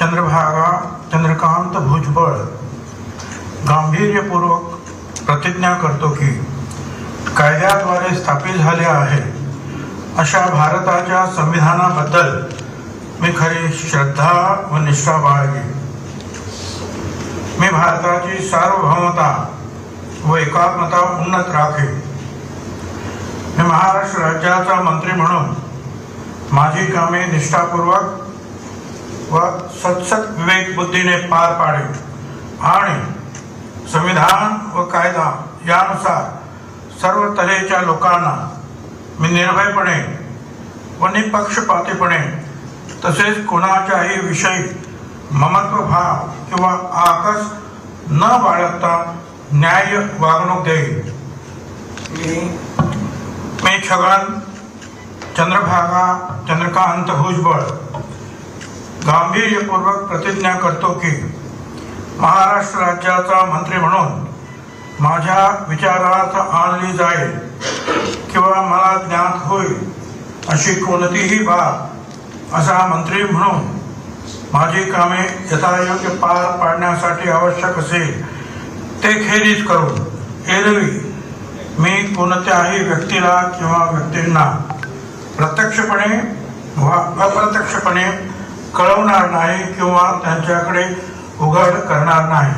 चंद्रभागा चंद्रकांत भुजबळ गांभीर्यपूर्वक प्रतिज्ञा करतो की कायद्याद्वारे स्थापित झाल्या आहे अशा भारताच्या संविधानाबद्दल मी खरी श्रद्धा व निष्ठा बाळगेन। मी भारताची सार्वभौमता व एकात्मता उन्नत राखेन। मी महाराष्ट्र राज्याचा मंत्री म्हणून माझी कामे निष्ठापूर्वक व सतसत विवेक बुद्धीने पार पाडेन आणि संविधान व कायदा यानुसार सर्व तऱ्हेच्या लोकांना मी निर्भयपणे व निपक्षपातीपणे तसेच कोणाच्याही विषयी ममत्व भाव किंवा आकस न बाळगता न्याय वागणूक देईन। मी छगन चंद्रभागा चंद्रकांत भुजबळ गांभीर्यपूर्वक प्रतिज्ञा करतो की महाराष्ट्र राज्याचा मंत्री म्हणून माझ्या विचारात आणली जाईल किंवा मला ज्ञात होईल अशी कोणतीही बाब असा मंत्री म्हणून माझी कामे यथायोग्य पार पाडण्यासाठी आवश्यक असेल ते खेरीज करून एरवी मी कोणत्याही व्यक्तीला किंवा व्यक्तींना प्रत्यक्षपणे वा अप्रत्यक्षपणे कळवणार नाही किंवा त्यांच्याकडे उघड करणार नाही।